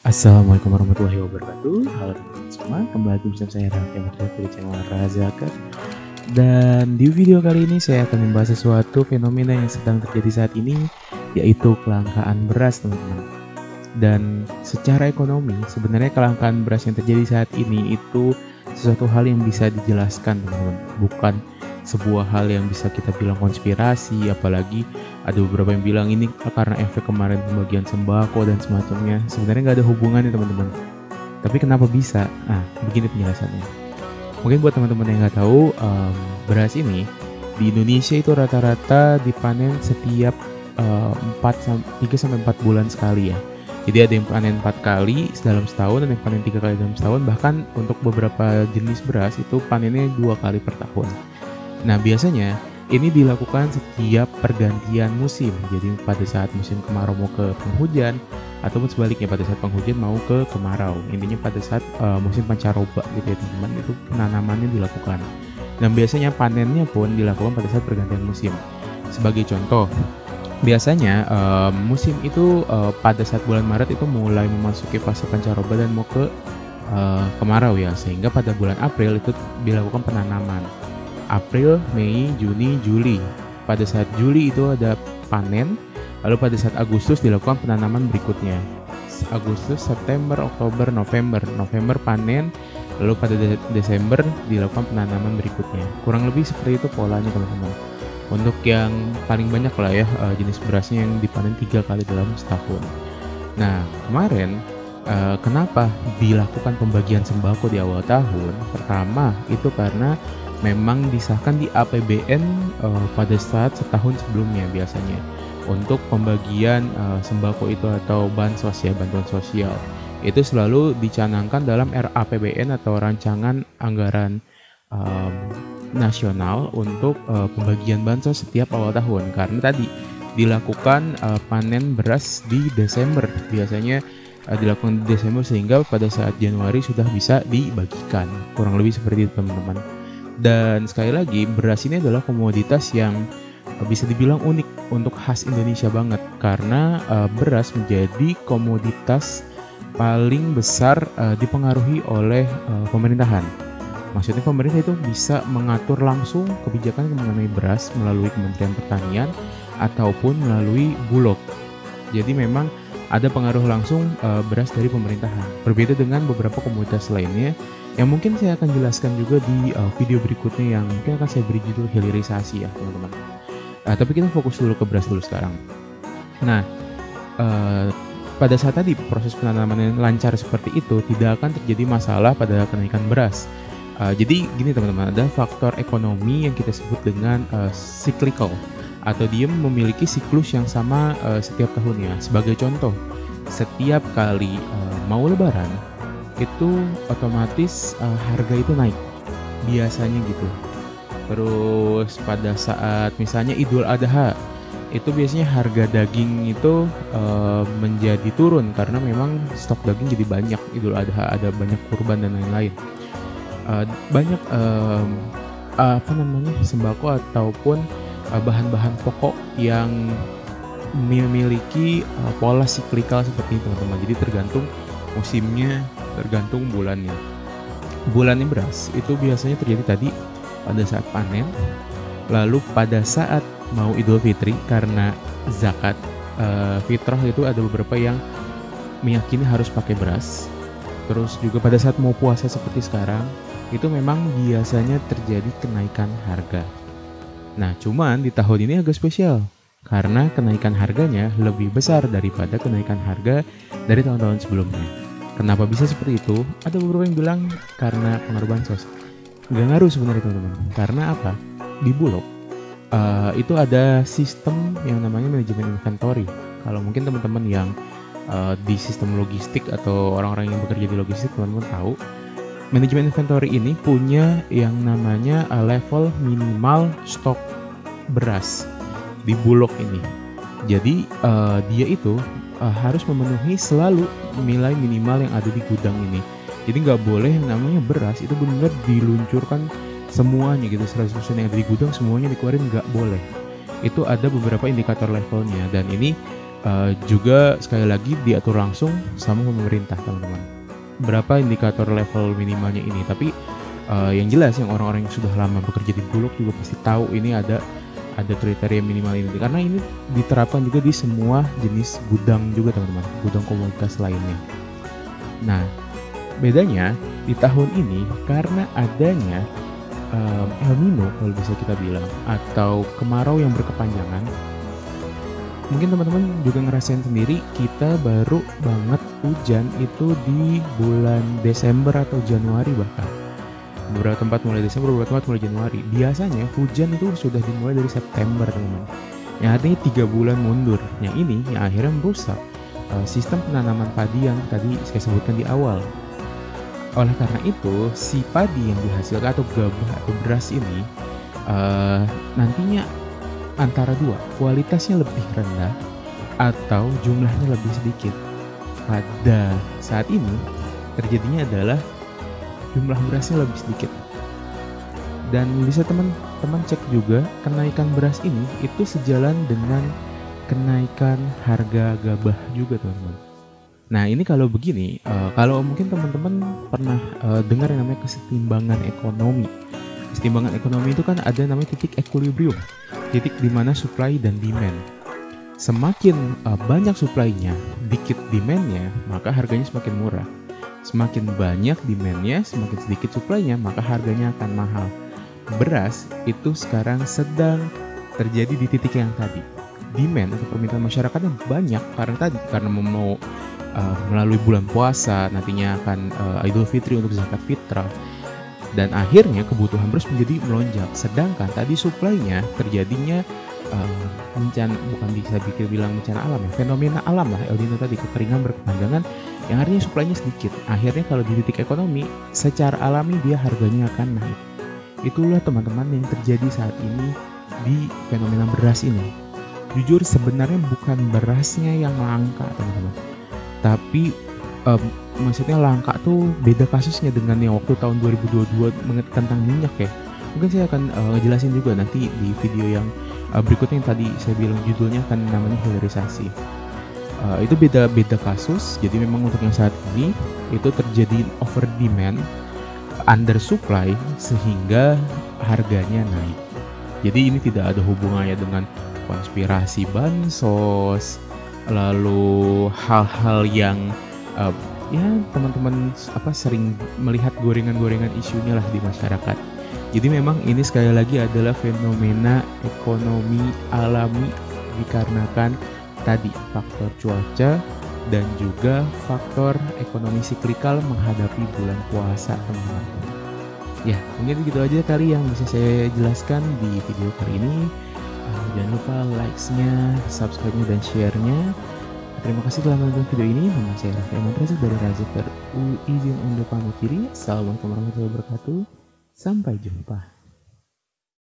Assalamualaikum warahmatullahi wabarakatuh. Halo teman-teman semua, kembali lagi bersama saya Raffi Ahmad dari channel Razaka. Dan di video kali ini saya akan membahas sesuatu fenomena yang sedang terjadi saat ini, yaitu kelangkaan beras, teman-teman. Dan secara ekonomi, sebenarnya kelangkaan beras yang terjadi saat ini itu sesuatu hal yang bisa dijelaskan, teman-teman. Bukan sebuah hal yang bisa kita bilang konspirasi, apalagi ada beberapa yang bilang ini karena efek kemarin pembagian sembako dan semacamnya. Sebenarnya nggak ada hubungannya, teman-teman. Tapi kenapa bisa? Nah, begini penjelasannya. Mungkin buat teman-teman yang nggak tahu, beras ini di Indonesia itu rata-rata dipanen setiap 3 sampai 4 bulan sekali ya. Jadi ada yang panen 4 kali dalam setahun, ada yang panen 3 kali dalam setahun, bahkan untuk beberapa jenis beras itu panennya 2 kali per tahun. Nah, biasanya ini dilakukan setiap pergantian musim. Jadi pada saat musim kemarau mau ke penghujan, ataupun sebaliknya pada saat penghujan mau ke kemarau. Intinya pada saat musim pancaroba gitu ya teman-teman, itu penanamannya dilakukan. Dan biasanya panennya pun dilakukan pada saat pergantian musim. Sebagai contoh, biasanya musim itu pada saat bulan Maret itu mulai memasuki fase pancaroba dan mau ke kemarau ya, sehingga pada bulan April itu dilakukan penanaman. April, Mei, Juni, Juli. Pada saat Juli itu ada panen, lalu pada saat Agustus dilakukan penanaman berikutnya. Agustus, September, Oktober, November. November panen, lalu pada Desember dilakukan penanaman berikutnya. Kurang lebih seperti itu polanya, teman-teman. Untuk yang paling banyak lah ya, jenis berasnya yang dipanen 3 kali dalam setahun. Nah, kemarin kenapa dilakukan pembagian sembako di awal tahun? Pertama, itu karena memang disahkan di APBN pada saat setahun sebelumnya biasanya untuk pembagian sembako itu atau bansos ya, bantuan sosial. Itu selalu dicanangkan dalam RAPBN atau rancangan anggaran um, nasional untuk pembagian bansos setiap awal tahun, karena tadi dilakukan panen beras di Desember biasanya, dilakukan di Desember sehingga pada saat Januari sudah bisa dibagikan. Kurang lebih seperti itu, teman-teman. Dan sekali lagi, beras ini adalah komoditas yang bisa dibilang unik untuk khas Indonesia banget, karena beras menjadi komoditas paling besar dipengaruhi oleh pemerintahan. Maksudnya pemerintah itu bisa mengatur langsung kebijakan mengenai beras melalui Kementerian Pertanian ataupun melalui Bulog. Jadi memang ada pengaruh langsung beras dari pemerintahan. Berbeda dengan beberapa komoditas lainnya yang mungkin saya akan jelaskan juga di video berikutnya, yang mungkin akan saya beri judul hilirisasi ya teman-teman. Tapi kita fokus dulu ke beras dulu sekarang. Nah, pada saat tadi proses penanaman yang lancar seperti itu, tidak akan terjadi masalah pada kenaikan beras. Jadi gini teman-teman, ada faktor ekonomi yang kita sebut dengan cyclical, atau dia memiliki siklus yang sama setiap tahunnya. Sebagai contoh, setiap kali mau lebaran, itu otomatis harga itu naik, biasanya gitu. Terus pada saat misalnya Idul Adha, itu biasanya harga daging itu menjadi turun karena memang stok daging jadi banyak. Idul Adha ada banyak kurban dan lain-lain. Banyak sembako ataupun bahan-bahan pokok yang memiliki pola siklikal seperti itu, teman-teman. Jadi tergantung musimnya, tergantung bulannya. Bulannya beras itu biasanya terjadi tadi pada saat panen, lalu pada saat mau Idul Fitri, karena zakat fitrah itu ada beberapa yang meyakini harus pakai beras. Terus juga pada saat mau puasa seperti sekarang, itu memang biasanya terjadi kenaikan harga. Nah, cuman di tahun ini agak spesial karena kenaikan harganya lebih besar daripada kenaikan harga dari tahun-tahun sebelumnya. Kenapa bisa seperti itu? Ada beberapa yang bilang karena pengaruh bansos. Nggak ngaruh sebenarnya teman-teman. Karena apa? Di Bulog itu ada sistem yang namanya manajemen inventory. Kalau mungkin teman-teman yang di sistem logistik atau orang-orang yang bekerja di logistik, teman-teman tahu, manajemen inventory ini punya yang namanya level minimal stok beras di Bulog ini. Jadi dia itu harus memenuhi selalu nilai minimal yang ada di gudang ini. Jadi nggak boleh yang namanya beras itu benar-benar diluncurkan semuanya gitu, 100% yang ada di gudang semuanya dikeluarin, nggak boleh. Itu ada beberapa indikator levelnya, dan ini Juga sekali lagi diatur langsung sama pemerintah teman-teman. Berapa indikator level minimalnya ini, tapi yang jelas yang orang-orang yang sudah lama bekerja di Bulog juga pasti tahu ini ada kriteria minimal ini, karena ini diterapkan juga di semua jenis gudang juga teman-teman, gudang komoditas lainnya. Nah, bedanya di tahun ini karena adanya El Nino kalau bisa kita bilang, atau kemarau yang berkepanjangan. Mungkin teman-teman juga ngerasain sendiri, kita baru banget hujan itu di bulan Desember atau Januari bahkan. Beberapa tempat mulai Desember, beberapa tempat mulai Januari. Biasanya hujan itu sudah dimulai dari September teman-teman. Yang artinya 3 bulan mundur. Yang ini yang akhirnya merusak sistem penanaman padi yang tadi saya sebutkan di awal. Oleh karena itu, si padi yang dihasilkan atau gabah atau beras ini nantinya antara dua, kualitasnya lebih rendah atau jumlahnya lebih sedikit. Pada saat ini terjadinya adalah jumlah berasnya lebih sedikit. Dan bisa teman-teman cek juga, kenaikan beras ini itu sejalan dengan kenaikan harga gabah juga teman-teman. Nah ini kalau begini, kalau mungkin teman-teman pernah dengar yang namanya kesetimbangan ekonomi. Kesetimbangan ekonomi itu kan ada namanya titik equilibrium, titik di mana supply dan demand. Semakin banyak supply-nya, dikit demand-nya, maka harganya semakin murah. Semakin banyak demand-nya, semakin sedikit supply-nya, maka harganya akan mahal. Beras itu sekarang sedang terjadi di titik yang tadi. Demand atau permintaan masyarakatnya banyak karena mau melalui bulan puasa, nantinya akan Idul Fitri untuk zakat fitrah. Dan akhirnya kebutuhan beras menjadi melonjak. Sedangkan tadi supply-nya terjadinya bencana, bukan bisa bilang bencana alam ya, fenomena alam lah, El Nino tadi, kekeringan berkepanjangan, yang artinya supply-nya sedikit. Akhirnya kalau di titik ekonomi, secara alami dia harganya akan naik. Itulah teman-teman yang terjadi saat ini di fenomena beras ini. Jujur sebenarnya bukan berasnya yang langka teman-teman, tapi maksudnya langka tuh beda kasusnya dengan yang waktu tahun 2022 tentang minyak ya. Mungkin saya akan ngejelasin juga nanti di video yang berikutnya yang tadi saya bilang judulnya akan namanya hilirisasi. Itu beda kasus. Jadi memang untuk yang saat ini itu terjadi over demand, under supply, sehingga harganya naik. Jadi ini tidak ada hubungannya dengan konspirasi bansos, lalu hal-hal yang ya teman-teman sering melihat gorengan-gorengan isunya lah di masyarakat. Jadi memang ini sekali lagi adalah fenomena ekonomi alami dikarenakan tadi faktor cuaca dan juga faktor ekonomi siklikal menghadapi bulan puasa teman-teman. Ya mungkin gitu aja kali yang bisa saya jelaskan di video kali ini. Jangan lupa likes-nya, subscribe-nya, dan share-nya. Terima kasih telah menonton video ini. Nama saya Raffi Ahmad Reza dari Razaker. Izin undur pamit diri. Assalamualaikum warahmatullahi wabarakatuh. Sampai jumpa.